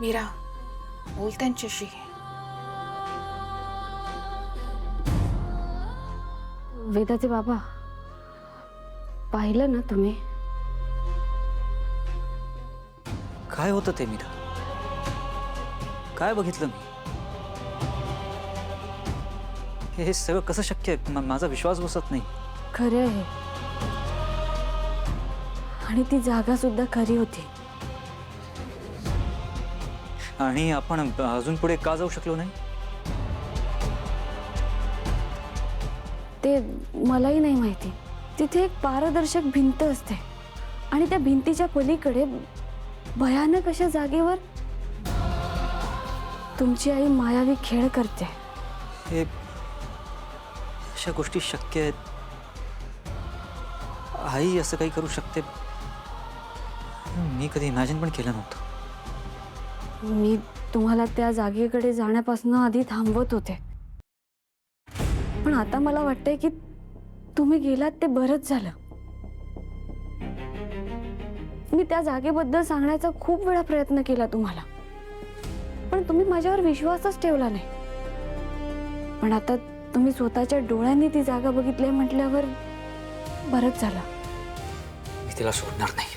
मीरा, बोल त्यांच्याशी. वेदाचे बाबा, पाहिलं ना तुम्ही? काय होतं ते मीरा? काय बघितलं मी? हे सगळं कसं शक्य आहे? माझा विश्वास बसत नाही. खरं आहे, आणि ती जागा सुद्धा खरी होती. आणि आपण अजून पुढे का जाऊ शकलो नाही? ते मलाही नाही माहिती. तिथे एक पारदर्शक भिंत असते आणि त्या भिंतीच्या पलीकडे भयानक अशा जागेवर तुमची आई मायावी खेळ करते. हे अशा गोष्टी शक्य आहेत? आई असं काही करू शकते? मी कधी इमॅजिन पण केलं नव्हतं. मी तुम्हाला त्या जागेकडे जाण्यापासून आधी थांबवत होते, पण आता मला वाटतंय की तुम्ही गेलात ते बरंच झालं. मी त्या जागेबद्दल सांगण्याचा खूप वेळा प्रयत्न केला तुम्हाला, पण तुम्ही माझ्यावर विश्वासच ठेवला नाही. पण आता तुम्ही स्वतःच्या डोळ्यांनी ती जागा बघितली म्हटल्यावर बरंच झालं. मी तिला सोडणार नाही.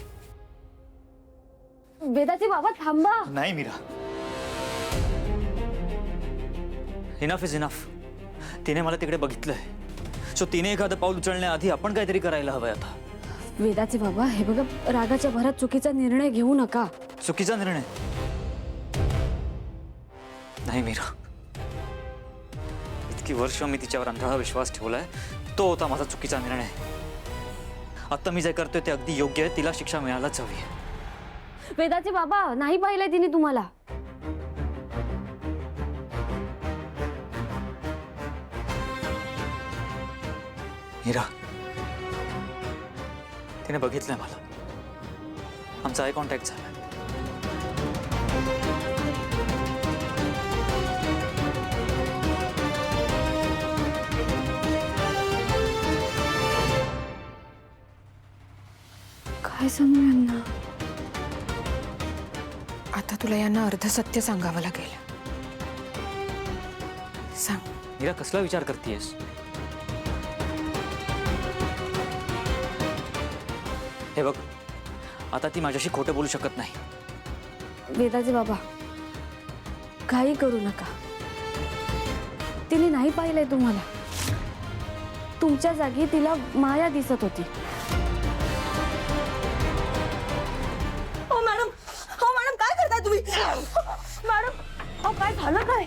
वेदाचे बाबा, थांबा. नाही मीरा, इनफ इज इनफ. तिने मला तिकडे बघितलंय, सो तिने एखादं पाऊल उचलण्याआधी आपण काहीतरी करायला हवंय. आता वेदाचे बाबा, हे बघा, रागाच्या भरात चुकीचा निर्णय घेऊ नका. चुकीचा निर्णय नाही मीरा. इतकी वर्ष मी तिच्यावर अंधाळा विश्वास ठेवलाय, तो होता माझा चुकीचा निर्णय. आता मी जे करतोय ते अगदी योग्य आहे. तिला शिक्षा मिळायलाच हवी. वेदाचे बाबा, नाही पाहिलंय तिने तुम्हाला. मीरा, तिने बघितलंय मला. आमचा आय कॉन्टॅक्ट झाला. काय सांगू यांना? आता तुला यांना अर्ध सत्य सांगावं लागेल. सांग. मीरा, कसला विचार करतेयस? हे बघ, आता ती माझ्याशी खोटं बोलू शकत नाही. वेदाचे बाबा, काही करू नका. तिने नाही पाहिलंय तुम्हाला. तुमच्या जागी तिला माया दिसत होती. हो मॅडम, काय करताय तुम्ही? मॅडम, अहो काय झालं काय?